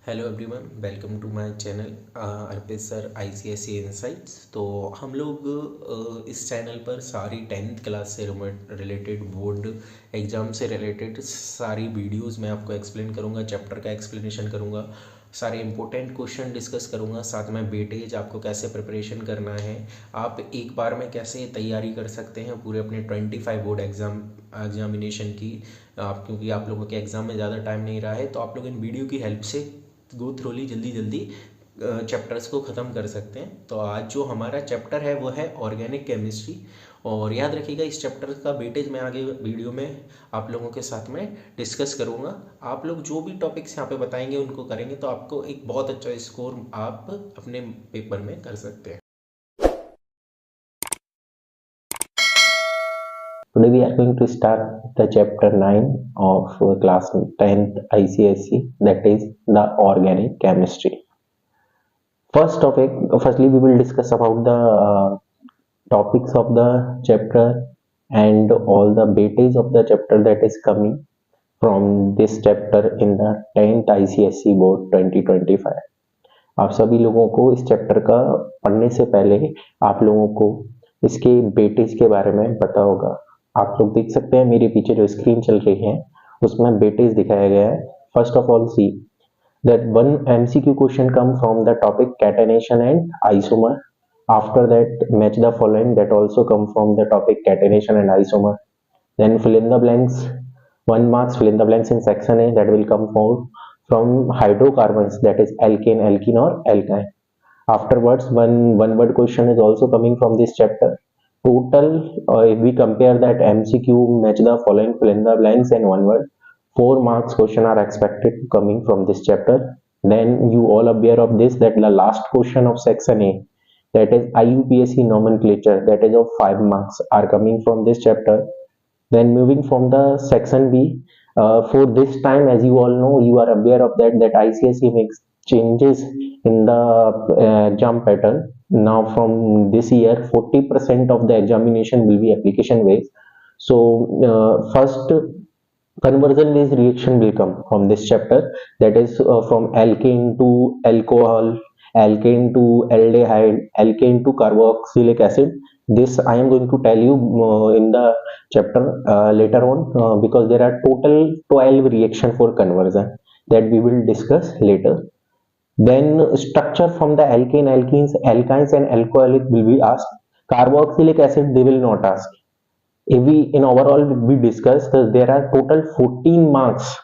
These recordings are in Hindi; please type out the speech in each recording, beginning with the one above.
Hello everyone, welcome to my channel Arpit sir ICSE insights. तो हम लोग इस चैनल पर सारी 10th क्लास से रिलेटेड बोर्ड एग्ज़ाम से रिलेटेड सारी वीडियोस मैं आपको एक्सप्लेन करूंगा, चैप्टर का एक्सप्लेनेशन करूंगा, सारे इंपॉर्टेंट क्वेश्चन डिस्कस करूंगा, साथ में वेटेज आपको कैसे प्रिपरेशन करना है, आप एक बार में कैसे तैयारी कर सकते हैं पूरे अपने 25 बोर्ड एग्जामिनेशन की। क्योंकि आप लोगों के एग्ज़ाम में ज़्यादा टाइम नहीं रहा है, तो आप लोग इन वीडियो की हेल्प से गो थ्रोली जल्दी जल्दी चैप्टर्स को ख़त्म कर सकते हैं। तो आज जो हमारा चैप्टर है वो है ऑर्गेनिक केमिस्ट्री, और याद रखिएगा इस चैप्टर का वेटेज मैं आगे वीडियो में आप लोगों के साथ में डिस्कस करूंगा। आप लोग जो भी टॉपिक्स यहाँ पे बताएंगे उनको करेंगे तो आपको एक बहुत अच्छा स्कोर आप अपने पेपर में कर सकते हैं। Today we are going to start the chapter 9 of class 10th ICSE, that is the organic chemistry. First topic, firstly we will discuss about the topics of the chapter and all the weightage of the chapter that is coming from this chapter in the 10th ICSE board 2025. आप सभी लोगों को इस चैप्टर का पढ़ने से पहले आप लोगों को इसके वेटेज के बारे में पता होगा। आप लोग देख सकते हैं मेरे पीछे जो स्क्रीन चल रही है उसमें वेटेज दिखाया गया है। First of all see that one MCQ question come from the topic catenation and isomer. After that match the following that also come from the topic catenation and isomer. Then fill in the blanks, 1 marks fill in the blanks in section A, that will come from hydrocarbons, that is alkane, alkene or alkyne. Afterwards one word question is also coming from this chapter. Total if we compare that MCQ match the following fill in the blanks and 1 word, 4 marks question are expected coming from this chapter. Then you all aware of this that the last question of section A, that is IUPAC nomenclature, that is of 5 marks are coming from this chapter. Then moving from the section B, for this time as you all know, you are aware of that ICSE makes changes in the exam pattern. Now from this year 40% of the examination will be application based. So first conversion based reaction will come from this chapter, that is from alkane to alcohol, alkane to aldehyde, alkane to carboxylic acid. This I am going to tell you in the chapter later on, because there are total 12 reaction for conversion that we will discuss later. Then structure from the alkane, alkenes, alkynes and alcoholic will be asked. Carboxylic acid they will not ask. If we in overall we discuss, there are total 14 marks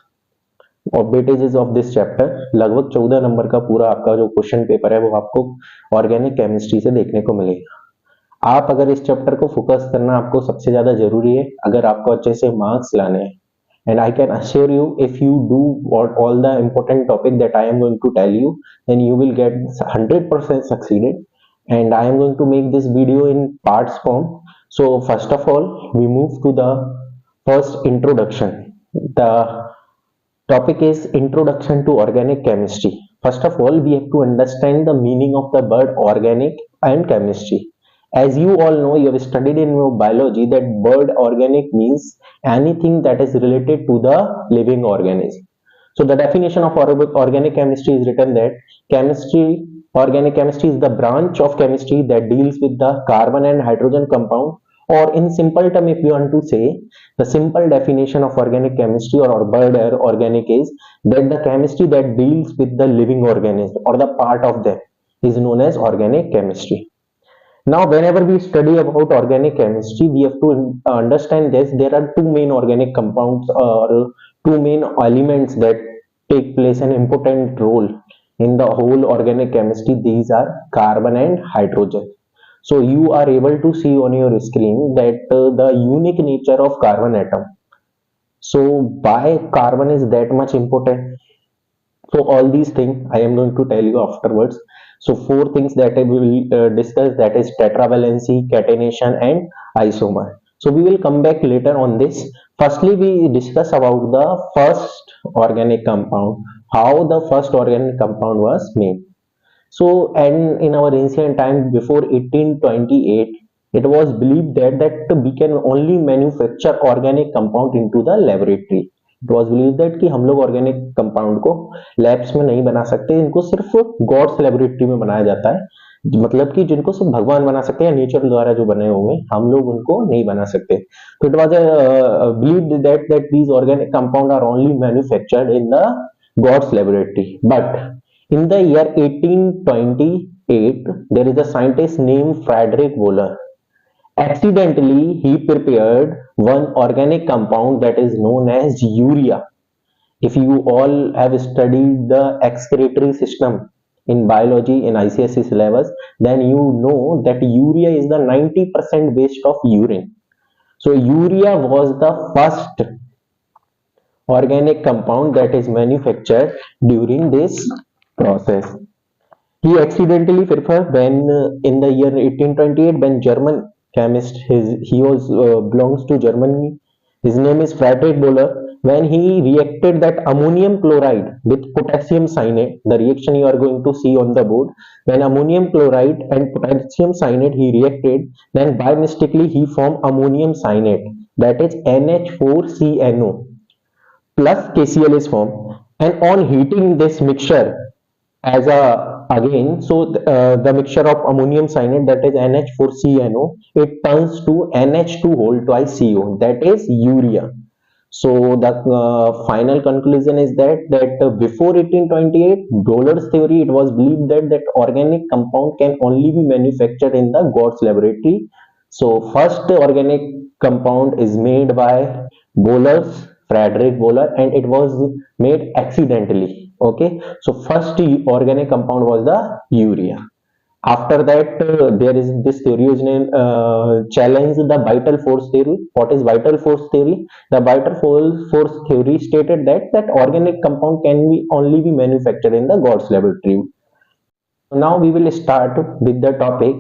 of weightages of this chapter. लगभग 14 नंबर का पूरा आपका जो क्वेश्चन पेपर है वो आपको ऑर्गेनिक केमिस्ट्री से देखने को मिलेगा। आप अगर इस चैप्टर को फोकस करना आपको सबसे ज्यादा जरूरी है अगर आपको अच्छे से मार्क्स लाने हैं। And I can assure you, if you do all the important topic that I am going to tell you, then you will get 100% succeeded. And I am going to make this video in parts form. So first of all, we move to the first introduction. The topic is introduction to organic chemistry. First of all, we have to understand the meaning of the word organic and chemistry. As you all know, you have studied in your biology that word organic means anything that is related to the living organism. So the definition of organic chemistry is written that organic chemistry is the branch of chemistry that deals with the carbon and hydrogen compound, or in simple term if you want to say, the simple definition of organic chemistry or word organic is that the chemistry that deals with the living organism or the part of them is known as organic chemistry. Now whenever we study about organic chemistry, we have to understand this. There are two main organic compounds or two main elements that take place an important role in the whole organic chemistry. These are carbon and hydrogen. So you are able to see on your screen that the unique nature of carbon atom. So why carbon is that much important? So all these things I am going to tell you afterwards. So four things that we will discuss, that is tetravalency, catenation and isomer. So we will come back later on this. Firstly, we discuss about the first organic compound, how the first organic compound was made. So, and in our ancient time before 1828, it was believed that we can only manufacture organic compound into the laboratory. It was believe that कि हम लोग ऑर्गेनिक कंपाउंड को लैब्स में नहीं बना सकते, इनको सिर्फ गॉड्स लेबोरेटरी में बनाया जाता है, मतलब कि जिनको सिर्फ भगवान बना सकते हैं, नेचर द्वारा जो बने हुए हम लोग उनको नहीं बना सकते। तो it was believe that these organic compound are only manufactured in the god's laboratory, but in the year 1828 there is a scientist named Frederick Wöhler. Accidentally he prepared one organic compound that is known as urea. If you all have studied the excretory system in biology in ICSE syllabus, then you know that urea is the 90% waste of urine. So urea was the first organic compound that is manufactured during this process. He accidentally prepared when in the year 1828 when German chemist he was belongs to Germany. His name is Friedrich Böhler. When he reacted that ammonium chloride with potassium cyanide, the reaction you are going to see on the board. When ammonium chloride and potassium cyanide he reacted, then by mistakenly he formed ammonium cyanide, that is NH4CNO plus KCl is formed. And on heating this mixture as a again, so the mixture of ammonium cyanide, that is NH4CNO, it turns to NH2 whole twice CO, that is urea. So the final conclusion is that before 1828 Böhler's theory, it was believed that organic compound can only be manufactured in the God's laboratory. So first organic compound is made by Frederick Böhler, and it was made accidentally. Okay, so first organic compound was the urea. After that, there is this theory is named challenge the vital force theory. What is vital force theory? The vital force theory stated that organic compound can be only be manufactured in the God's laboratory. Now we will start with the topic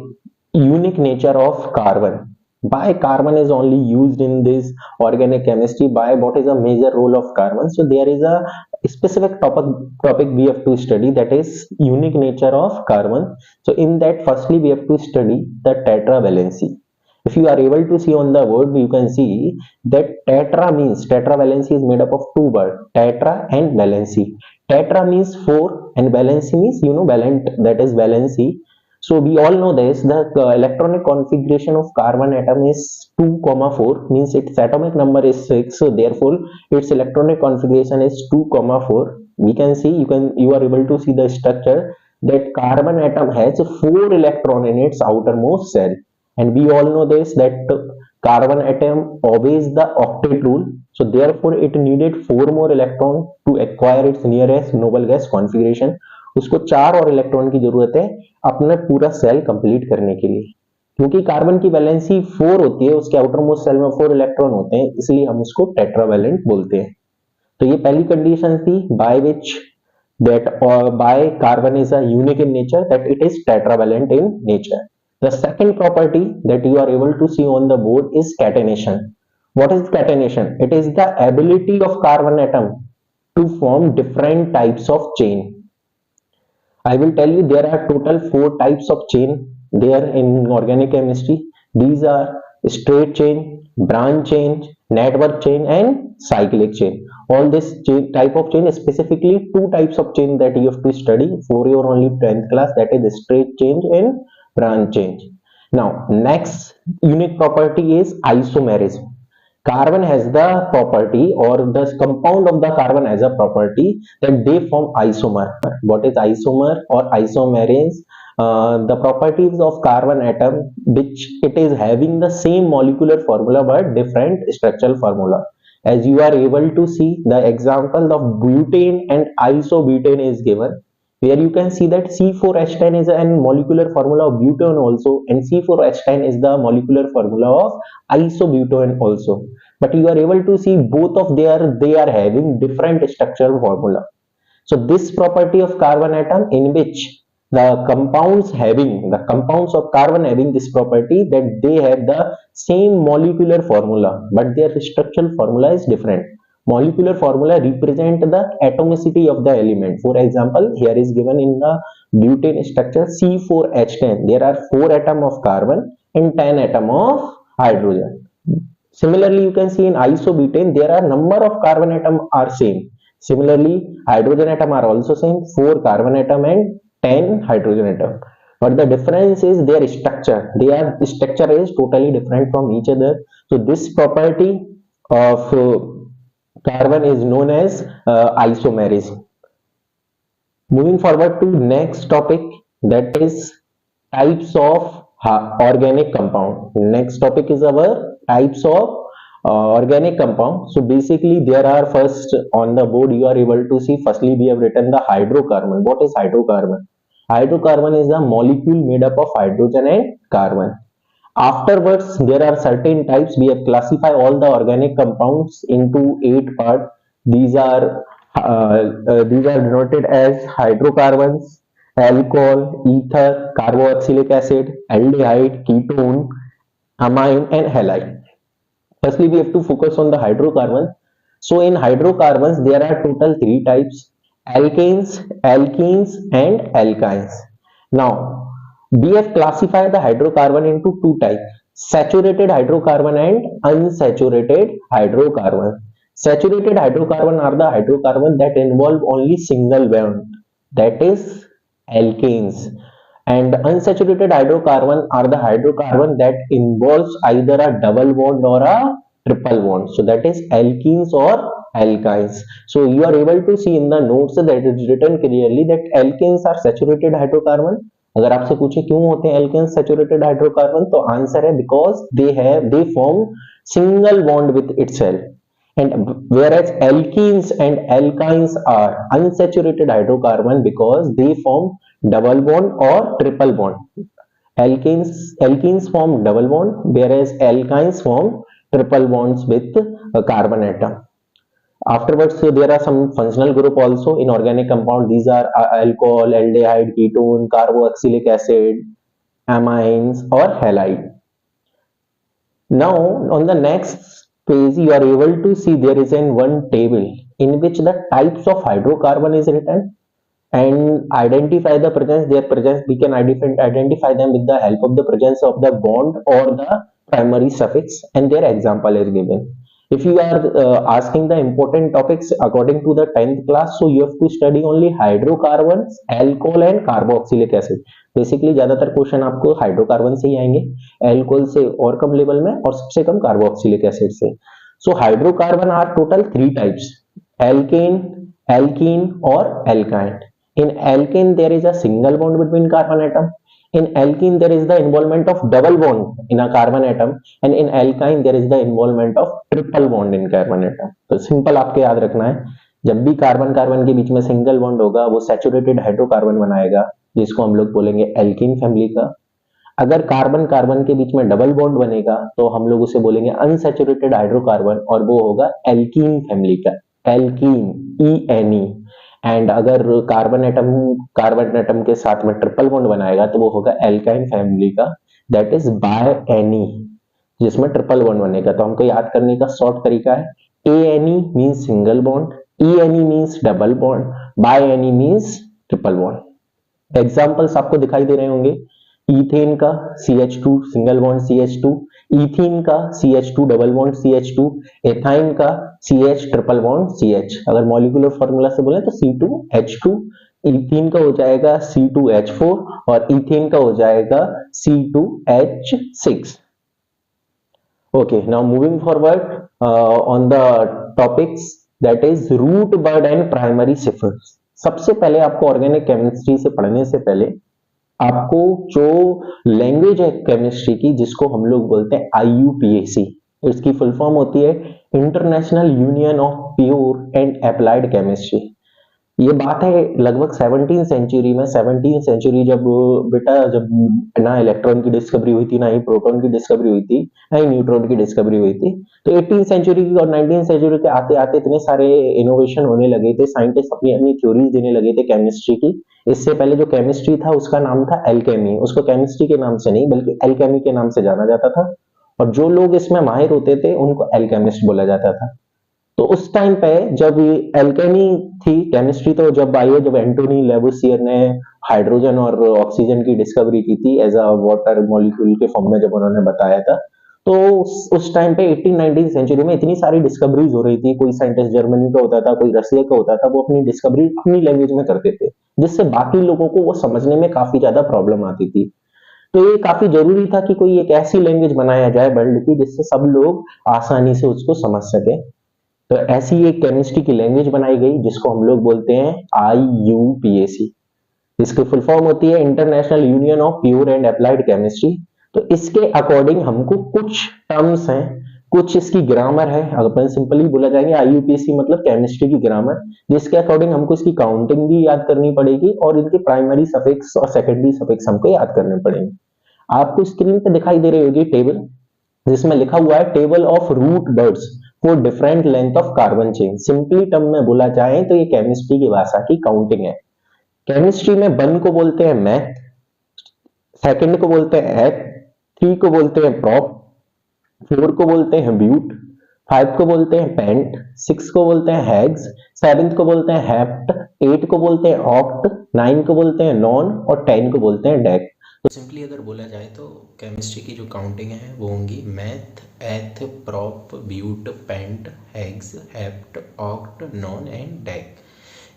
unique nature of carbon. Why carbon is only used in this organic chemistry? Why, what is the major role of carbon? So there is a specific topic we have to study, that is unique nature of carbon. So in that, firstly we have to study the tetravalency. If you are able to see on the word, you can see that tetravalency is made up of two words, tetra and valency. Tetra means 4 and valency means, valent, that is valency. So we all know this, the electronic configuration of carbon atom is 2,4, means its atomic number is 6, so therefore its electronic configuration is 2,4. We can see, you are able to see the structure, that carbon atom has 4 electron in its outermost shell, and we all know this, that carbon atom obeys the octet rule, so therefore it needed 4 more electron to acquire its nearest noble gas configuration. उसको 4 और इलेक्ट्रॉन की जरूरत है अपना पूरा सेल कंप्लीट करने के लिए, क्योंकि कार्बन की वैलेंसी 4 होती है, उसके आउटर मोस्ट सेल में 4 इलेक्ट्रॉन होते हैं, इसलिए हम उसको टेट्रावैलेंट बोलते हैं। तो ये पहली कंडीशन थी by which that by carbon is a unique in nature, that it is tetravalent in nature. The second property that you are able to see on the board is catenation. What is catenation? It is the ability of carbon atom to form different types of chain. I will tell you there are total 4 types of chain there in organic chemistry. These are straight chain, branch chain, network chain and cyclic chain. All this type of chain, specifically 2 types of chain that you have to study for your only 10th class, that is straight chain and branch chain. Now next unique property is isomerism. Carbon has the property, or the compound of the carbon has a property that they form isomer. What is isomer or isomerase? The properties of carbon atom, which it is having the same molecular formula but different structural formula. As you are able to see, the example of butane and isobutane is given, where you can see that C4H10 is a molecular formula of butane also, and C4H10 is the molecular formula of isobutane also. But you are able to see both of they are having different structural formula. So this property of carbon atom, in which the compounds of carbon having this property, that they have the same molecular formula but their structural formula is different. Molecular formula represent the atomicity of the element. For example, here is given in the butane structure C4H10, there are 4 atom of carbon and 10 atom of hydrogen. Similarly, you can see in isobutane there are number of carbon atom are same. Similarly, hydrogen atom are also same, 4 carbon atom and 10 hydrogen atom. But the difference is their structure. Their structure is totally different from each other. So this property of carbon is known as isomerism. Moving forward to next topic, that is types of organic compound. Next topic is our types of organic compound. So basically there are, first on the board you are able to see, firstly we have written the hydrocarbon. What is hydrocarbon? Hydrocarbon is a molecule made up of hydrogen and carbon. Afterwards, there are certain types. We have classified all the organic compounds into 8 parts. These are denoted as hydrocarbons, alcohol, ether, carboxylic acid, aldehyde, ketone, amine, and halide. Firstly, we have to focus on the hydrocarbons. So, in hydrocarbons, there are total 3 types: alkanes, alkenes, and alkynes. Now, we have classified the hydrocarbon into 2 types: saturated hydrocarbon and unsaturated hydrocarbon. Saturated hydrocarbon are the hydrocarbon that involve only single bond, that is alkanes, and unsaturated hydrocarbon are the hydrocarbon that involves either a double bond or a triple bond, so that is alkenes or alkynes. So you are able to see in the notes that it is written clearly that alkenes are saturated hydrocarbon. अगर आपसे पूछे क्यों होते हैं एल्केन्स सैचुरेटेड हाइड्रोकार्बन, तो आंसर है because they form single bond with itself, and whereas alkenes and alkynes are unsaturated hydrocarbon because they form double bond or triple bond. Alkenes form double bond, whereas alkynes form triple bonds with a carbon atom. Afterwards, there are some functional group also in organic compound. These are alcohol, aldehyde, ketone, carboxylic acid, amines, or halide. Now, on the next page, you are able to see there is one table in which the types of hydrocarbon is written and identify the presence. Their presence, we can identify them with the help of the presence of the bond or the primary suffix, and their example is given. If you are asking the important topics according to the 10th class, so you have to study only hydrocarbons, alcohol and carboxylic acid. Basically ज्यादातर क्वेश्चन आपको हाइड्रोकार्बन से ही आएंगे, एल्कोहल से और कम लेवल में और सबसे कम कार्बोक्सिलिक एसिड से. So hydrocarbon are total 3 types: alkane, alkene और alkyne. In alkane there is a single bond between carbon atom. In alkene there is the involvement of double bond in a carbon atom, and in alkyne there is the involvement of triple bond in carbon atom. तो सिंपल आपके याद रखना है, जब भी कार्बन कार्बन के बीच में सिंगल बॉन्ड होगा वो सैचुरेटेड हाइड्रोकार्बन बनाएगा, जिसको हम लोग बोलेंगे एल्कीन फैमिली का. अगर कार्बन कार्बन के बीच में डबल बॉन्ड बनेगा तो हम लोग उसे बोलेंगे अनसैचुरेटेड हाइड्रोकार्बन, और वो होगा एल्कीन फैमिली का, एल्कीन, ENE. एंड अगर कार्बन एटम के साथ में ट्रिपल बॉन्ड बनाएगा तो वो होगा एल्काइन फैमिली का, दैट इज बाय-एनी, जिसमें ट्रिपल बॉन्ड बनेगा. तो हमको याद करने का शॉर्ट तरीका है, ANE means single bond, ENE means double bond, bye-any means triple bond. Examples आपको दिखाई दे रहे होंगे, इथेन का CH2 single bond CH2, ethene का CH2 double bond CH2, ethyne का CH ट्रिपल बॉन्ड CH. अगर मॉलिक्यूलर फॉर्मूला से बोले तो C2H2, इथीन का हो जाएगा C2H4 और इथेन का हो जाएगा C2H6. Okay, now moving forward on the topics, that is root bud and primary suffix. सबसे पहले आपको ऑर्गेनिक केमिस्ट्री से पढ़ने से पहले आपको जो लैंग्वेज है केमिस्ट्री की, जिसको हम लोग बोलते हैं IUPAC, इसकी फुल फॉर्म होती है international union of pure and applied chemistry. ये बात है लगभग 17वीं सेंचुरी में. 17वीं सेंचुरी जब ना इलेक्ट्रॉन की डिस्कवरी हुई थी, ना ही प्रोटॉन की डिस्कवरी हुई थी, ना ही न्यूट्रॉन की डिस्कवरी हुई थी. तो 18वीं सेंचुरी की और 19वीं सेंचुरी के आते आते इतने सारे इनोवेशन होने लगे थे, साइंटिस्ट अपनी अपनी थ्योरीज देने लगे थे केमिस्ट्री की. इससे पहले जो केमिस्ट्री था उसका नाम था एल्केमी, उसको केमिस्ट्री के नाम से नहीं बल्कि एल्केमी के नाम से जाना जाता था, और जो लोग इसमें माहिर होते थे उनको एल्केमिस्ट बोला जाता था. तो उस टाइम पे जब एल्केमी थी केमिस्ट्री, तो जब आई है, जब एंटोनी लेवोसियर ने हाइड्रोजन और ऑक्सीजन की डिस्कवरी की थी एज अ वाटर मॉलिक्यूल के फॉर्म में, जब उन्होंने बताया था, तो उस टाइम पे 18-19 सेंचुरी में इतनी सारी डिस्कवरीज हो रही थी, कोई साइंटिस्ट जर्मनी का होता था, कोई रसिया का होता था, वो अपनी डिस्कवरी अपनी लैंग्वेज में करते थे, जिससे बाकी लोगों को वो समझने में काफी ज्यादा प्रॉब्लम आती थी। तो ये काफी जरूरी था कि कोई एक ऐसी लैंग्वेज बनाया जाए वर्ल्ड की जिससे सब लोग आसानी से उसको समझ सके। तो ऐसी एक केमिस्ट्री की लैंग्वेज बनाई गई जिसको हम लोग बोलते हैं IUPAC। इसकी फुल फॉर्म होती है international union of pure and applied chemistry. तो इसके अकॉर्डिंग हमको कुछ टर्म्स हैं, कुछ इसकी ग्रामर है, अपन सिंपली बोला जाएंगे IUPAC मतलब केमिस्ट्री की ग्रामर, जिसके अकॉर्डिंग हमको इसकी काउंटिंग भी याद करनी पड़ेगी और इनके प्राइमरी सफिक्स और सेकेंडरी सफिक्स हमको याद करने पड़ेंगे। आपको स्क्रीन पे दिखाई दे रही होगी टेबल, जिसमें लिखा हुआ है table of root words for different length of carbon chain. Simply term में बोला जाए तो ये केमिस्ट्री की भाषा की काउंटिंग है। केमिस्ट्री में वन को बोलते हैं मैथ, सेकंड को बोलते हैं एथ, थ्री को बोलते हैं प्रॉप, फोर को बोलते हैं ब्यूट, फाइव को बोलते हैं पेंट, सिक्स को बोलते हैं हैग्स, सेवेंथ को बोलते हैं हेप्ट, एट को बोलते हैं ऑक्ट, नाइन को बोलते हैं नॉन और 10 को बोलते हैं डेक। तो सिंपली अगर बोला जाए तो केमिस्ट्री की जो काउंटिंग है वो होंगी meth, eth, prop, but, pent, hex, hept, oct, non and dec.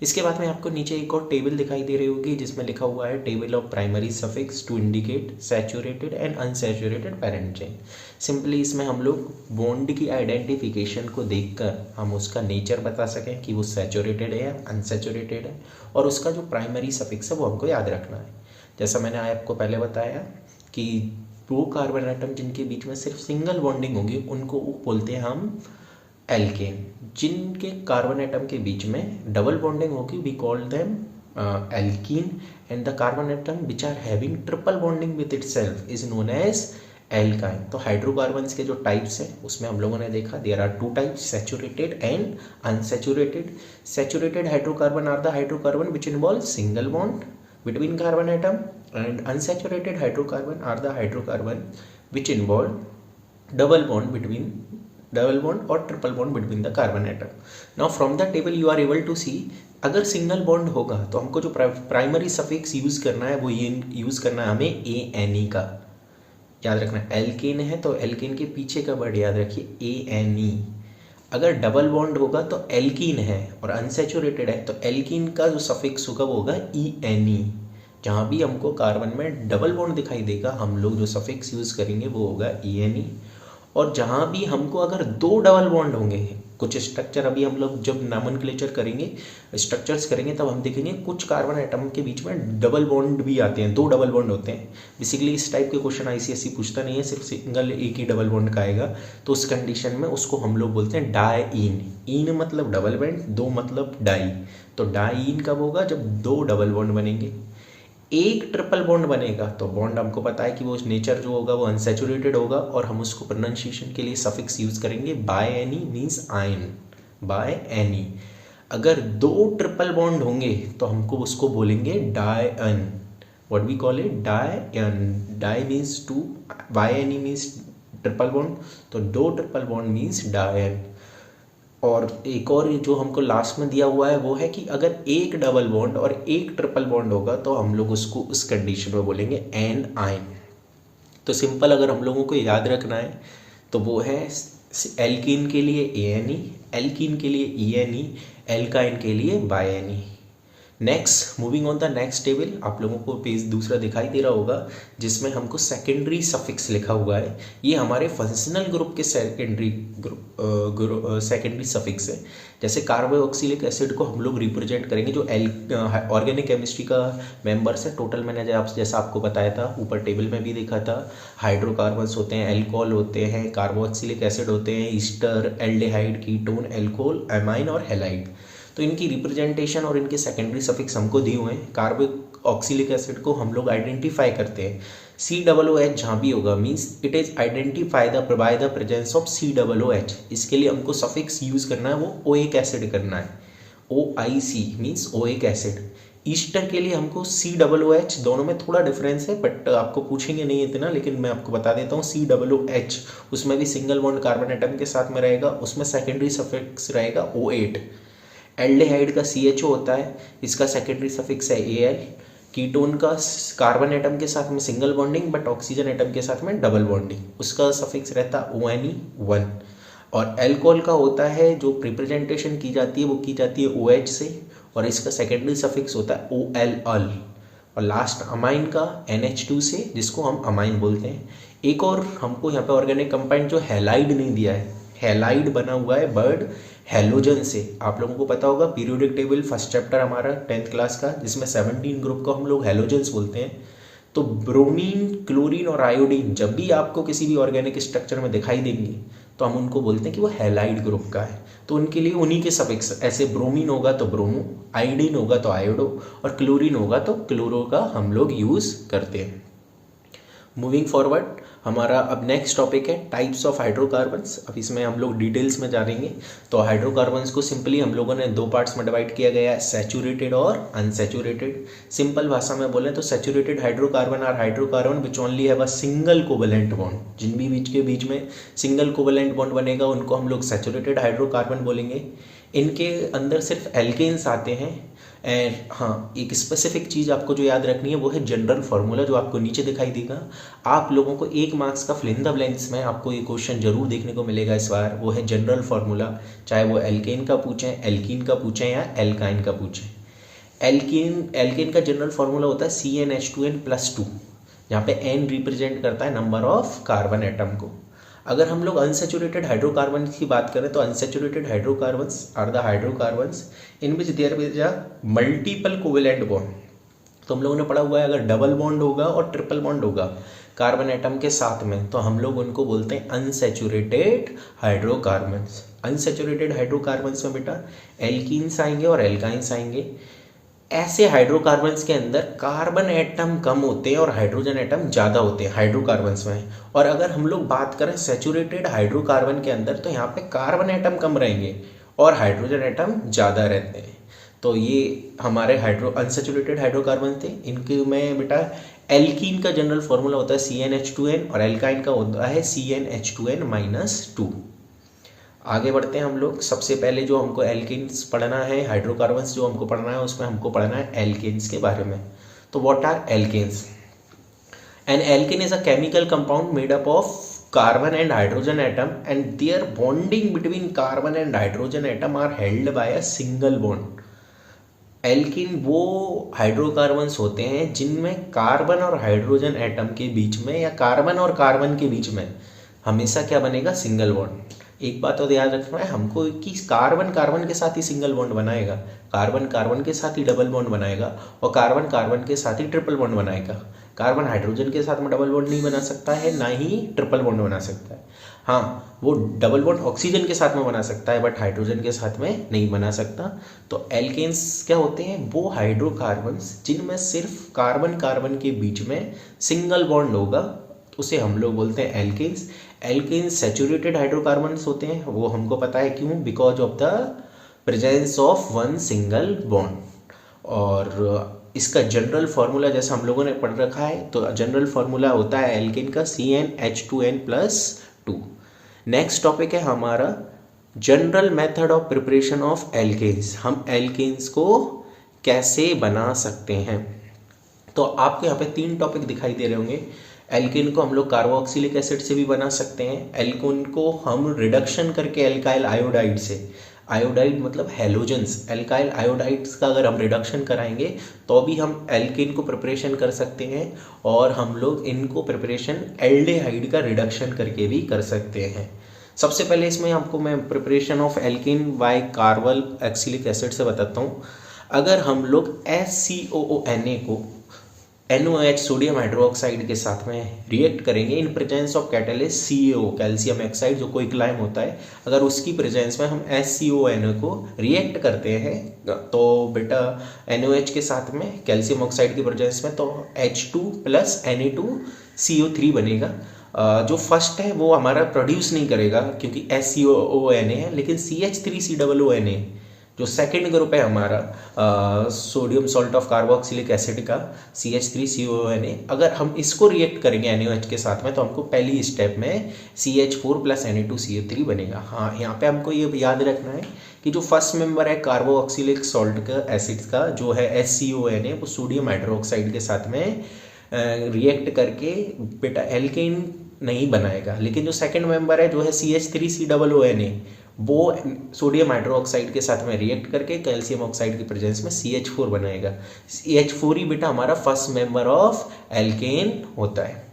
इसके बाद में आपको नीचे एक और टेबल दिखाई दे रही होगी जिसमें लिखा हुआ है table of primary suffix to indicate saturated and unsaturated parent chain. Simply इसमें हम लोग बॉन्ड की आइडेंटिफिकेशन को देखकर हम उसका नेचर बता सकें कि वो सैचुरेटेड है या अनसैचुरेटेड है, और उसका जो प्राइमरी सफिक्स है वो हमको याद रखना है। जैसा मैंने आपको पहले बताया कि दो कार्बन एटम जिनके बीच में सिर्फ सिंगल बॉन्डिंग होगी उनको बोलते हैं हम एल्केन। जिनके कार्बन एटम के बीच में डबल बॉन्डिंग होगी we call them alkene, and the carbon atom which are having triple bonding with itself is known as alkyne. तो हाइड्रोकार्बन्स के जो टाइप्स हैं उसमें हम लोगों ने देखा there are two types, saturated and unsaturated. Saturated hydrocarbon are the hydrocarbon which involve single bond between carbon atom, and unsaturated hydrocarbon are the hydrocarbon which involve double bond or triple bond between the carbon atom. Now from the table you are able to see अगर सिंगल बॉन्ड होगा तो हमको जो प्राइमरी सफिक्स यूज करना है वो ये यूज करना है हमें ANE का, याद रखना है। एल्केन है तो एल्केन के पीछे का वर्ड याद रखिए ANE। अगर डबल बॉन्ड होगा तो एल्कीन है, और अनसैचुरेटेड है तो एल्कीन का जो सफिक्स होगा वो होगा ENE। जहाँ भी हमको कार्बन में डबल बॉन्ड दिखाई देगा हम लोग जो सफिक्स यूज़ करेंगे वो होगा ENE। और जहाँ भी हमको अगर दो डबल बॉन्ड होंगे, कुछ स्ट्रक्चर अभी हम लोग जब नॉमेनक्लेचर करेंगे, स्ट्रक्चर्स करेंगे, तब हम देखेंगे कुछ कार्बन एटम के बीच में डबल बॉन्ड भी आते हैं, दो डबल बॉन्ड होते हैं। बेसिकली इस टाइप के क्वेश्चन ICSE पूछता नहीं है, सिर्फ सिंगल एक ही डबल बॉन्ड का आएगा। तो उस कंडीशन में उसको हम लोग बोलते हैं डाईन। इन मतलब डबल बॉन्ड, दो मतलब डाई। तो डाईन कब होगा? जब दो डबल बॉन्ड बनेंगे। एक ट्रिपल बॉन्ड बनेगा तो बॉन्ड हमको पता है कि वो नेचर जो होगा वो अनसैचुरेटेड होगा, और हम उसको प्रोनाउंसिएशन के लिए सफिक्स यूज करेंगे bye any means ion, by any. अगर दो ट्रिपल बॉन्ड होंगे तो हमको उसको बोलेंगे diene. What we call it? Diene. Di means two, by any means triple bond, तो दो ट्रिपल बॉन्ड मीन्स डायन। और एक और जो हमको लास्ट में दिया हुआ है वो है कि अगर एक डबल बॉन्ड और एक ट्रिपल बॉन्ड होगा तो हम लोग उसको उस कंडीशन में बोलेंगे एन आयन। तो सिंपल अगर हम लोगों को याद रखना है तो वो है एल्कीन के लिए ANE, एल्कीन के लिए ENE, एल्काइन के लिए बायनी। Next, moving on the next table, आप लोगों को पेज दूसरा दिखाई दे रहा होगा जिसमें हमको सेकेंडरी सफिक्स लिखा हुआ है। ये हमारे फंक्शनल ग्रुप के सेकेंडरी सफिक्स है। जैसे कार्बोक्सिलिक एसिड को हम लोग रिप्रेजेंट करेंगे जो ऑर्गेनिक केमिस्ट्री का मेंबर्स है। टोटल मैंने जैसा आपको बताया था, ऊपर टेबल में भी देखा था, हाइड्रोकार्बन्स होते हैं, एल्कोहल होते हैं, कार्बोक्सिलिक एसिड होते हैं, Easter, aldehyde, ketone, alcohol, amine और हैलाइड। तो इनकी रिप्रेजेंटेशन और इनके सेकेंडरी सफिक्स हमको दिए हुए हैं। कार्बोक्सिलिक एसिड को हम लोग आइडेंटिफाई करते हैं COOH जहाँ भी होगा, means it is identify by the presence of COOH। इसके लिए हमको सफिक्स यूज करना है वो ओइक एसिड करना है, OIC means oic acid. Easter के लिए हमको COOH, दोनों में थोड़ा डिफरेंस है बट आपको पूछेंगे नहीं इतना, लेकिन मैं आपको बता देता हूँ COOH, उसमें भी सिंगल बॉन्ड कार्बन एटम के साथ में रहेगा, उसमें सेकेंडरी सफिक्स रहेगा O8। एल्डिहाइड का CHO होता है, इसका सेकेंडरी सफिक्स है AL। कीटोन का कार्बन एटम के साथ में single bonding but oxygen atom के साथ में डबल बॉन्डिंग, उसका सफिक्स रहता ONE1। और एल्कोहल का होता है जो रिप्रेजेंटेशन की जाती है वो की जाती है OH से, और इसका सेकेंडरी सफिक्स होता है OLL। और लास्ट अमाइन का NH2 से, जिसको हम अमाइन बोलते हैं। एक और हमको यहाँ पे ऑर्गेनिक कंपाउंड जो हैलाइड नहीं दिया है, हैलाइड बना हुआ है वर्ड हेलोजन से। आप लोगों को पता होगा पीरियोडिक टेबल फर्स्ट चैप्टर हमारा 10th क्लास का, जिसमें 17 ग्रुप को हम लोग हेलोजन्स बोलते हैं। तो ब्रोमीन, क्लोरीन और आयोडीन जब भी आपको किसी भी ऑर्गेनिक स्ट्रक्चर में दिखाई देंगे तो हम उनको बोलते हैं कि वो हैलाइड ग्रुप का है। तो उनके लिए उन्हीं के सफिक्स, ऐसे ब्रोमीन होगा तो ब्रोमो, आयोडीन होगा तो आयोडो, और क्लोरीन होगा तो क्लोरो का हम लोग यूज़ करते हैं। मूविंग फॉरवर्ड, हमारा अब नेक्स्ट टॉपिक है टाइप्स ऑफ हाइड्रोकार्बन्स। अब इसमें हम लोग डिटेल्स में जानेंगे। तो हाइड्रोकार्बन्स को सिंपली हम लोगों ने दो पार्ट्स में डिवाइड किया गया है, सैचुरेटेड और अनसैचुरेटेड। सिंपल भाषा में बोलें तो saturated hydrocarbon are hydrocarbon which only have a single covalent bond. जिन भी बीच के बीच में सिंगल कोवेलेंट बॉन्ड बनेगा उनको हम लोग सैचुरेटेड हाइड्रोकार्बन बोलेंगे। इनके अंदर सिर्फ एल्केन्स आते हैं। एंड हाँ, एक स्पेसिफिक चीज़ आपको जो याद रखनी है वो है जनरल फार्मूला, जो आपको नीचे दिखाई देगा। आप लोगों को 1 मार्क्स का फिल इन द ब्लैंक्स में आपको ये क्वेश्चन जरूर देखने को मिलेगा इस बार, वो है जनरल फार्मूला। चाहे वो एल्केन का पूछें, एल्कीन का पूछें या एल्काइन का पूछें। एल्केन का जनरल फार्मूला होता है CnH2n+2, जहाँ पे n रिप्रेजेंट करता है नंबर ऑफ कार्बन एटम को। अगर हम लोग अनसेचुरेटेड हाइड्रोकार्बन की बात करें तो unsaturated hydrocarbons are the hydrocarbons in which there is a multiple covalent bond. तो हम लोगों ने पढ़ा हुआ है अगर डबल बॉन्ड होगा और ट्रिपल बॉन्ड होगा कार्बन एटम के साथ में तो हम लोग उनको बोलते हैं अनसेचुरेटेड हाइड्रोकार्बन्स। अनसेचुरेटेड हाइड्रोकार्बन्स में बेटा एल्कीन्स आएंगे और एल्काइंस आएंगे। ऐसे हाइड्रोकार्बन्स के अंदर कार्बन एटम कम होते हैं और हाइड्रोजन एटम ज़्यादा होते हैं हाइड्रोकार्बन्स में। और अगर हम लोग बात करें सैचुरेटेड हाइड्रोकार्बन के अंदर तो यहाँ पे कार्बन एटम कम रहेंगे और हाइड्रोजन एटम ज़्यादा रहते हैं। तो ये हमारे अनसैचुरेटेड हाइड्रोकार्बन थे। इनके में बेटा एल्कीन का जनरल फार्मूला होता है CnH2n और एल्काइन का होता है CnH2n-2। आगे बढ़ते हैं हम लोग। सबसे पहले जो हमको एल्केन्स पढ़ना है, हाइड्रोकार्बन्स जो हमको पढ़ना है उसमें हमको पढ़ना है एल्केन्स के बारे में। तो what are alkanes? An alkane is a chemical compound made up of carbon and hydrogen atom and their bonding between carbon and hydrogen atom are held by a single bond. Alkene वो हाइड्रोकार्बन्स होते हैं जिनमें कार्बन और हाइड्रोजन एटम के बीच में या कार्बन और कार्बन के बीच में हमेशा क्या बनेगा? Single bond. एक बात और याद रखना है हमको कि कार्बन कार्बन के साथ ही सिंगल बॉन्ड बनाएगा, कार्बन कार्बन के साथ ही डबल बॉन्ड बनाएगा और कार्बन कार्बन के साथ ही ट्रिपल बॉन्ड बनाएगा। कार्बन हाइड्रोजन के साथ में डबल बॉन्ड नहीं बना सकता है, ना ही ट्रिपल बॉन्ड बना सकता है। हाँ, वो डबल बॉन्ड ऑक्सीजन के साथ में बना सकता है बट हाइड्रोजन के साथ में नहीं बना सकता। तो एल्केन्स क्या होते हैं? वो हाइड्रोकार्बन्स जिनमें सिर्फ कार्बन कार्बन के बीच में सिंगल बॉन्ड होगा, उसे हम लोग बोलते हैं एल्केन्स। एल्केन्स सैचुरेटेड हाइड्रोकार्बन्स होते हैं, वो हमको पता है क्यों? Because of the presence of one single bond. और इसका जनरल फार्मूला जैसा हम लोगों ने पढ़ रखा है तो जनरल फार्मूला होता है एल्केन का CnH2n+2। नेक्स्ट टॉपिक है हमारा general method of preparation of alkanes. हम एल्केन्स को कैसे बना सकते हैं? तो आपको यहाँ पे 3 टॉपिक दिखाई दे रहे होंगे। एल्केन को हम लोग कार्बोक्सिलिक एसिड से भी बना सकते हैं। एल्केन को हम रिडक्शन करके एल्काइल आयोडाइड से, आयोडाइड मतलब हेलोजेंस, एल्काइल आयोडाइड्स का अगर हम रिडक्शन कराएंगे तो भी हम एल्केन को प्रिपरेशन कर सकते हैं। और हम लोग इनको प्रिपरेशन एल्डेहाइड का रिडक्शन करके भी कर सकते हैं। सबसे पहले इसमें आपको मैं preparation of alkane by carboxylic acid से बताता हूँ। अगर हम लोग SCOONA को NOH सोडियम हाइड्रोक्साइड के साथ में रिएक्ट करेंगे in presence of catalyst CaO calcium oxide जो कोइक्लाइम होता है, अगर उसकी प्रेजेंस में हम SCONA को रिएक्ट करते हैं तो बेटा NOH के साथ में कैल्शियम ऑक्साइड की प्रेजेंस में तो H2 + Na2CO3 बनेगा। जो फर्स्ट है वो हमारा प्रोड्यूस नहीं करेगा क्योंकि SCOONA है, लेकिन CH3COONA जो सेकेंड ग्रुप है हमारा sodium salt of carboxylic acid का CH3CONA, अगर हम इसको रिएक्ट करेंगे NaOH के साथ में तो हमको पहली स्टेप में CH4 + Na2CO3 बनेगा। हाँ, यहाँ पे हमको ये याद रखना है कि जो फर्स्ट मेंबर है कार्बोक्सिलिक सॉल्ट का एसिड का जो है SCONA, वो सोडियम हाइड्रोक्साइड के साथ में रिएक्ट करके बेटा एल्केन नहीं बनाएगा। लेकिन जो सेकंड मेंबर है जो है CH3COONA, वो सोडियम हाइड्रोक्साइड के साथ में रिएक्ट करके कैल्शियम ऑक्साइड की प्रेजेंस में CH4 बनाएगा। CH4 ही बेटा हमारा फर्स्ट मेंबर ऑफ एल्केन होता है।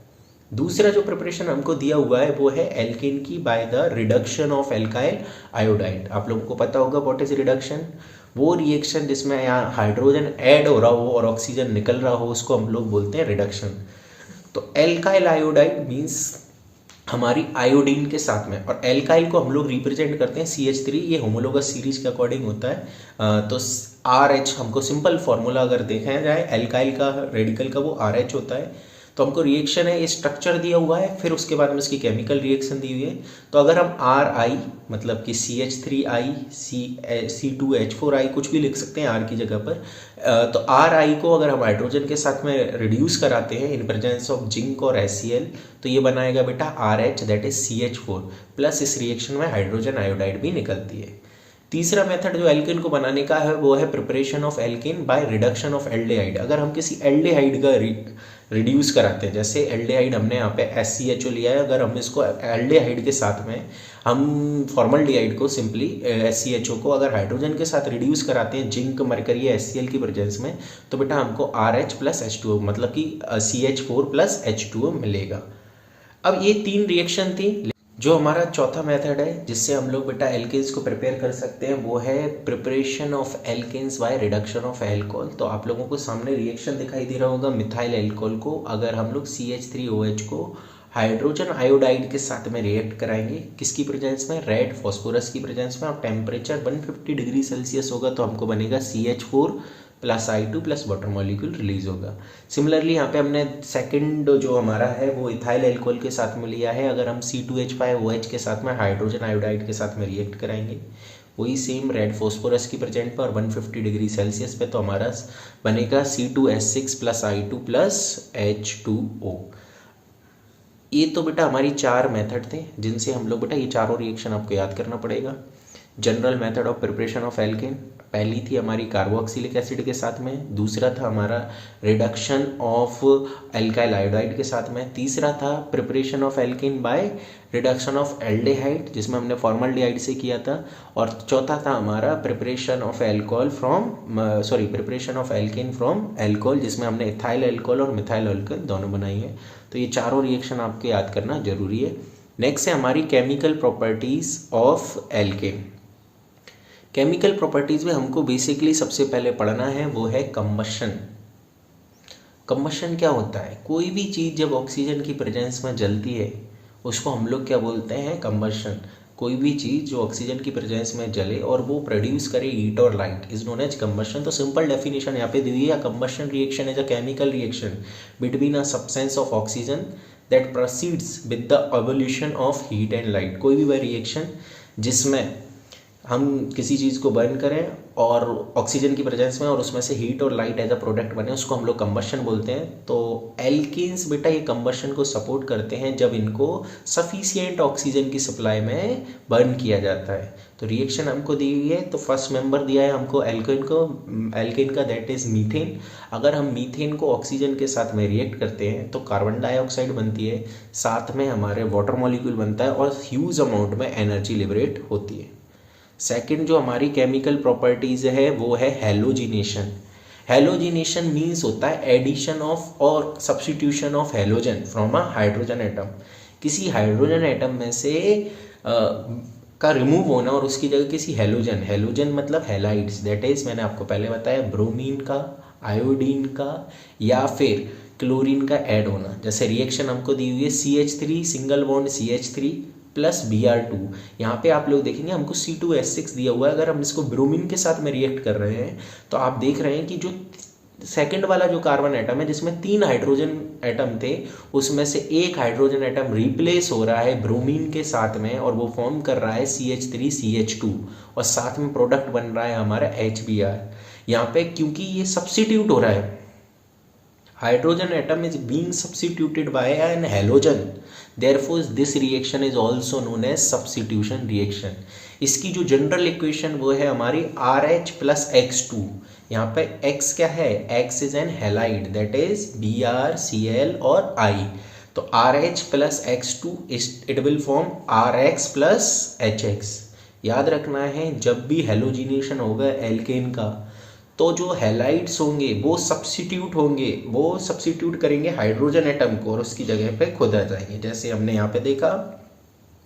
दूसरा जो प्रिपरेशन हमको दिया हुआ है वो है एल्केन की by the reduction of alkyl iodide. आप लोगों को पता होगा व्हाट इज रिडक्शन, वो रिएक्शन जिसमें यहाँ हाइड्रोजन ऐड हो रहा हो और ऑक्सीजन निकल रहा हो उसको हम लोग बोलते हैं रिडक्शन। तो एल्काइल आयोडाइड मीन्स हमारी आयोडीन के साथ में, और एल्काइल को हम लोग रिप्रेजेंट करते हैं CH3, ये होमोलोगस सीरीज के अकॉर्डिंग होता है। तो RH हमको सिंपल फॉर्मूला अगर देखा जाए एल्काइल का रेडिकल का वो RH होता है। तो हमको रिएक्शन है, ये स्ट्रक्चर दिया हुआ है, फिर उसके बाद में इसकी केमिकल रिएक्शन दी हुई है। तो अगर हम RI मतलब कि CH3I C2H4I कुछ भी लिख सकते हैं R की जगह पर, तो RI को अगर हम हाइड्रोजन के साथ में रिड्यूस कराते हैं इन प्रेजेंस ऑफ जिंक और HCl, तो ये बनाएगा बेटा RH that is CH4 plus इस रिएक्शन में हाइड्रोजन आयोडाइड भी निकलती है। तीसरा मेथड जो एल्केन को बनाने का है वो है preparation of alkane bye reduction of aldehyde. अगर हम किसी एल्डिहाइड का रिड्यूस कराते हैं, जैसे एल्डिहाइड हमने यहाँ पे SCHO लिया है, अगर हम इसको एल्डिहाइड के साथ में हम फॉर्मल्डिहाइड को सिंपली SCHO को अगर हाइड्रोजन के साथ रिड्यूस कराते हैं जिंक मरकरी या HCl की प्रेजेंस में, तो बेटा हमको RH प्लस H2O मतलब कि CH4 प्लस H2O मिलेगा। अब ये तीन रिएक्शन थी। जो हमारा चौथा मेथड है जिससे हम लोग बेटा एल्केन्स को प्रिपेयर कर सकते हैं वो है preparation of alkanes by reduction of alcohol. तो आप लोगों को सामने रिएक्शन दिखाई दे रहा होगा, मिथाइल एल्कोहल को अगर हम लोग CH3OH को हाइड्रोजन आयोडाइड के साथ में रिएक्ट कराएंगे, किसकी प्रेजेंस में, रेड फॉस्फोरस की प्रेजेंस में, और टेम्परेचर 150 डिग्री सेल्सियस होगा, तो हमको बनेगा CH4 plus I2 plus water molecule release होगा। सिमिलरली यहाँ पे हमने सेकंड जो हमारा है वो इथाइल एल्कोहल के साथ में लिया है। अगर हम C2H5OH के साथ में हाइड्रोजन आयोडाइड के साथ में रिएक्ट कराएंगे वही सेम रेड फॉस्फोरस की प्रेजेंट पर 150 डिग्री सेल्सियस पे, तो हमारा बनेगा C2H6 plus I2 plus H2O। ये तो बेटा हमारी चार मेथड थे जिनसे हम लोग बेटा ये चारों रिएक्शन आपको याद करना पड़ेगा। General method of preparation of alkene, पहली थी हमारी कार्बोक्सिलिक एसिड के साथ में, दूसरा था हमारा रिडक्शन ऑफ एल्काइल आयोडाइड के साथ में, तीसरा था preparation of alkane bye reduction of aldehyde जिसमें हमने फॉर्मल्डिहाइड से किया था, और चौथा था हमारा preparation of preparation of alkene from alcohol जिसमें हमने इथाइल एल्कोहल और मिथाइल एल्कोहल दोनों बनाई है। तो ये चारों रिएक्शन आपके याद करना जरूरी है। नेक्स्ट है हमारी chemical properties of alkene. Chemical properties में हमको बेसिकली सबसे पहले पढ़ना है वो है कंबशन। कंबशन क्या होता है, कोई भी चीज़ जब ऑक्सीजन की प्रेजेंस में जलती है उसको हम लोग क्या बोलते हैं, कंबशन। कोई भी चीज़ जो ऑक्सीजन की प्रेजेंस में जले और वो प्रोड्यूस करे हीट और light is known as combustion. तो सिंपल डेफिनेशन यहाँ पे दी हुई है, combustion reaction is a chemical reaction between a substance of oxygen that proceeds with the evolution of heat and light. कोई भी वह रिएक्शन जिसमें हम किसी चीज़ को बर्न करें और ऑक्सीजन की प्रेजेंस में और उसमें से हीट और लाइट एज अ प्रोडक्ट बने उसको हम लोग कंबशन बोलते हैं। तो एल्केन्स बेटा ये कंबशन को सपोर्ट करते हैं जब इनको सफिशिएंट ऑक्सीजन की सप्लाई में बर्न किया जाता है। तो रिएक्शन हमको दी हुई है, तो फर्स्ट मेंबर दिया है हमको एल्केन का दैट इज मीथेन। अगर हम मीथेन को ऑक्सीजन के साथ में रिएक्ट करते हैं तो कार्बन डाइऑक्साइड बनती है, साथ में हमारे वाटर मॉलिक्यूल बनता है और ह्यूज अमाउंट में एनर्जी लिबरेट होती है। सेकंड जो हमारी केमिकल प्रॉपर्टीज है वो है हेलोजिनेशन। हेलोजिनेशन मीन्स होता है एडिशन ऑफ और substitution of halogen from a hydrogen atom. किसी हाइड्रोजन एटम में से का रिमूव होना और उसकी जगह किसी हेलोजन मतलब हेलाइड्स दैट इज मैंने आपको पहले बताया ब्रोमीन का, आयोडीन का या फिर क्लोरीन का ऐड होना। जैसे रिएक्शन हमको दी हुई है CH3 single bond CH3 plus Br2। यहाँ पे आप लोग देखेंगे हमको C2H6 दिया हुआ है। अगर हम इसको ब्रोमीन के साथ में रिएक्ट कर रहे हैं तो आप देख रहे हैं कि जो सेकंड वाला जो कार्बन एटम है जिसमें 3 हाइड्रोजन एटम थे उसमें से एक हाइड्रोजन एटम रिप्लेस हो रहा है ब्रोमीन के साथ में और वो फॉर्म कर रहा है CH3CH2 और साथ में प्रोडक्ट बन रहा है हमारा HBr। यहाँ पे क्योंकि ये सब्स्टिट्यूट हो रहा है Hydrogen atom is being substituted by an halogen. Therefore this reaction is also known as substitution reaction. इसकी जो जनरल इक्वेशन वो है हमारी RH प्लस X2. यहाँ पे X क्या है? X is an halide, that is BrCl और I. तो RH plus X2 it will form RX plus HX. याद रखना है जब भी हेलोजिनेशन होगा एल्केन का तो जो हैलाइड्स होंगे वो सब्स्टिट्यूट करेंगे हाइड्रोजन एटम को और उसकी जगह पे खुद आ जाएंगे. जैसे हमने यहाँ पे देखा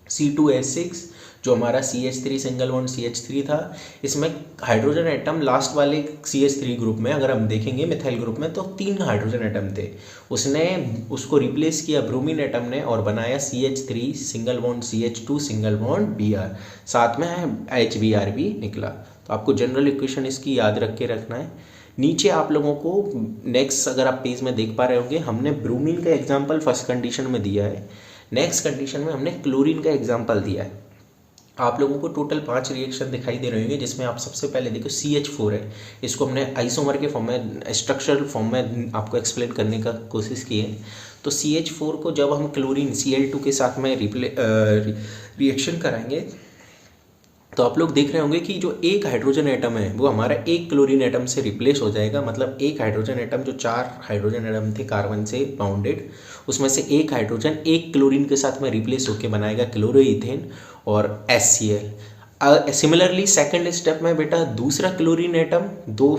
C2H6 जो हमारा CH3 सिंगल बॉन्ड CH3 था, इसमें हाइड्रोजन एटम लास्ट वाले CH3 ग्रुप में अगर हम देखेंगे मिथाइल ग्रुप में तो 3 हाइड्रोजन एटम थे. उसने उसको रिप्लेस किया ब्रोमीन एटम ने और बनाया CH3 single bond CH2 single bond Br, साथ में HBr भी निकला. तो आपको जनरल इक्वेशन इसकी याद रख के रखना है. नीचे आप लोगों को नेक्स्ट अगर आप पेज में देख पा रहे होंगे हमने ब्रोमीन का एग्जाम्पल फर्स्ट कंडीशन में दिया है. नेक्स्ट कंडीशन में हमने क्लोरीन का एग्जाम्पल दिया है. आप लोगों को टोटल 5 रिएक्शन दिखाई दे रहे होंगे जिसमें आप सबसे पहले देखो CH4 है. इसको हमने आइसोमर के फॉर्म में स्ट्रक्चरल फॉर्म में आपको एक्सप्लेन करने का कोशिश की है. तो CH4 को जब हम क्लोरीन Cl2 के साथ में रिएक्शन कराएंगे तो आप लोग देख रहे होंगे कि जो एक हाइड्रोजन एटम है वो हमारा एक क्लोरीन एटम से रिप्लेस हो जाएगा. मतलब एक हाइड्रोजन एटम जो 4 हाइड्रोजन एटम थे कार्बन से बाउंडेड, उसमें से एक हाइड्रोजन एक क्लोरीन के साथ में रिप्लेस होकर बनाएगा क्लोरोइथेन और HCl. सिमिलरली सेकंड स्टेप में बेटा दूसरा क्लोरीन एटम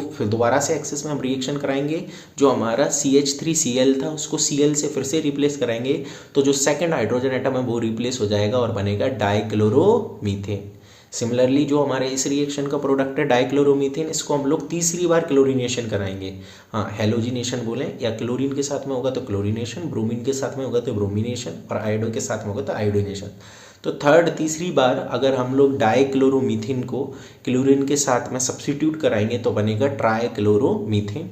फिर दोबारा से एक्सेस में हम रिएक्शन कराएंगे. जो हमारा CH3Cl था उसको Cl से फिर से रिप्लेस कराएंगे तो जो सेकंड हाइड्रोजन एटम है वो रिप्लेस हो जाएगा और बनेगा डाइक्लोरोमीथेन. सिमिलरली जो हमारे इस रिएक्शन का प्रोडक्ट है डाइक्लोरोमीथेन, इसको हम लोग तीसरी बार क्लोरीनेशन कराएंगे. हाँ, हेलोजिनेशन बोलें या क्लोरीन के साथ में होगा तो क्लोरीनेशन, ब्रोमीन के साथ में होगा तो ब्रोमिनेशन और आयोडो के साथ में होगा तो आयोडीनेशन. तो तीसरी बार अगर हम लोग डाइक्लोरोमीथेन को क्लोरीन के साथ में सब्स्टिट्यूट कराएंगे तो बनेगा ट्राइक्लोरोमीथेन.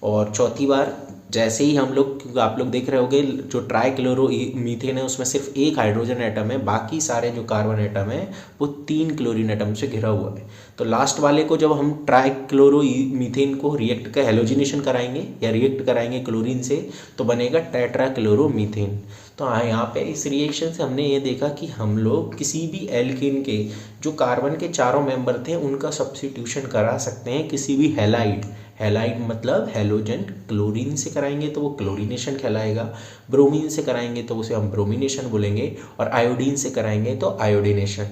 और चौथी बार जैसे ही हम लोग आप लोग देख रहे होंगे जो ट्राइक्लोरोमीथेन है उसमें सिर्फ एक हाइड्रोजन एटम है, बाकी सारे जो कार्बन एटम है वो 3 क्लोरीन एटम से घिरा हुआ है. तो लास्ट वाले को जब हम ट्राइक्लोरोमीथेन को रिएक्ट का हेलोजिनेशन कराएंगे या रिएक्ट कराएंगे क्लोरीन से तो बनेगा टेट्राक्लोरोमीथेन. तो हाँ, यहाँ पे इस रिएक्शन से हमने ये देखा कि हम लोग किसी भी एल्केन के जो कार्बन के चारों मेंबर थे उनका सब्स्टिट्यूशन करा सकते हैं किसी भी हैलाइड मतलब हेलोजन. क्लोरीन से कराएंगे तो वो क्लोरीनेशन कहलाएगा, ब्रोमीन से कराएंगे तो उसे हम ब्रोमिनेशन बोलेंगे और आयोडीन से कराएंगे तो आयोडीनेशन.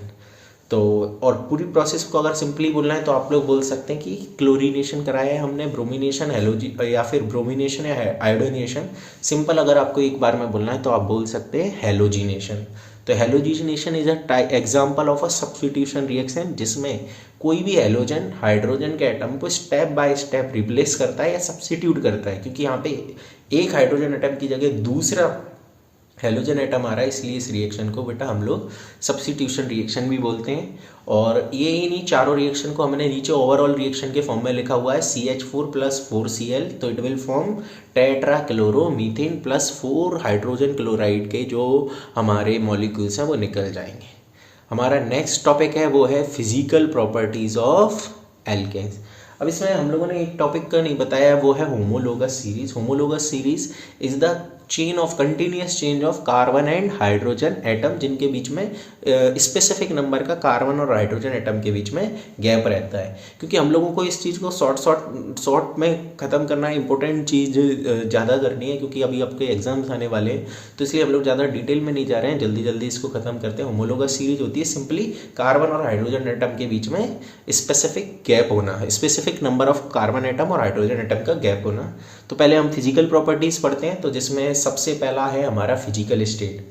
तो और पूरी प्रोसेस को अगर सिंपली बोलना है तो आप लोग बोल सकते हैं कि क्लोरीनेशन कराया है हमने, ब्रोमिनेशन या फिर ब्रोमिनेशन या आयोडीनेशन. सिंपल अगर आपको एक बार में बोलना है तो आप बोल सकते हैं हेलोजिनेशन. तो halogenation is a example of a substitution reaction जिसमें कोई भी हेलोजन हाइड्रोजन के एटम को स्टेप बाय स्टेप रिप्लेस करता है या सब्स्टिट्यूट करता है. क्योंकि यहाँ पे एक हाइड्रोजन एटम की जगह दूसरा हेलोजन एटम आ रहा है, इसलिए इस रिएक्शन को बेटा हम लोग सब्स्टिट्यूशन रिएक्शन भी बोलते हैं. और ये ही नहीं, चारों रिएक्शन को हमने नीचे ओवरऑल रिएक्शन के फॉर्म में लिखा हुआ है CH4 प्लस 4Cl. तो it will form tetrachloromethane plus 4 hydrogen chloride के जो हमारे मॉलिक्यूल्स हैं वो निकल जाएंगे. हमारा नेक्स्ट टॉपिक है वो है फिजिकल प्रॉपर्टीज ऑफ एल्केन्स. अब इसमें हम लोगों ने एक टॉपिक का नहीं बताया, वो है homologous series. Homologous series is the chain of continuous change of carbon and hydrogen atom जिनके बीच में स्पेसिफिक नंबर का कार्बन और हाइड्रोजन एटम के बीच में गैप रहता है. क्योंकि हम लोगों को इस चीज़ को शॉर्ट में ख़त्म करना इंपॉर्टेंट चीज़ ज़्यादा करनी है क्योंकि अभी आपके एग्जाम्स आने वाले हैं, तो इसलिए हम लोग ज़्यादा डिटेल में नहीं जा रहे हैं, जल्दी इसको ख़त्म करते हैं. होमोलोगस सीरीज होती है सिंपली कार्बन और हाइड्रोजन एटम के बीच में स्पेसिफिक गैप होना, specific number of carbon atom और हाइड्रोजन एटम का गैप होना. तो पहले हम फिजिकल प्रॉपर्टीज़ पढ़ते हैं. तो जिसमें सबसे पहला है हमारा फिजिकल स्टेट.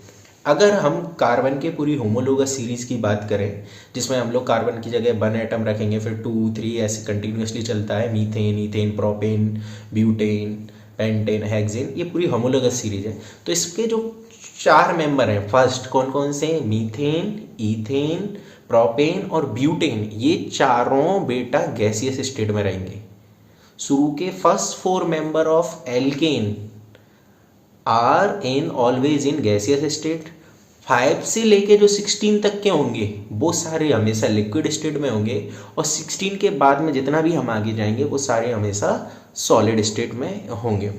अगर हम कार्बन के पूरी होमोलोगस सीरीज की बात करें जिसमें हम लोग कार्बन की जगह 1 एटम रखेंगे, फिर 2, 3 ऐसे कंटिन्यूसली चलता है, methane, ethane, propane, butane, pentane, hexane, ये पूरी होमोलोगस सीरीज है. तो इसके जो 4 मेंबर हैं, फर्स्ट कौन कौन से, मीथेन, ईथेन, प्रोपेन और ब्यूटेन, ये चारों बेटा गैसियस स्टेट में रहेंगे. शुरू के first 4 member of alkane are in always in gaseous state. 5 से लेके जो 16 तक के होंगे वो सारे हमेशा लिक्विड स्टेट में होंगे और 16 के बाद में जितना भी हम आगे जाएंगे वो सारे हमेशा सॉलिड स्टेट में होंगे.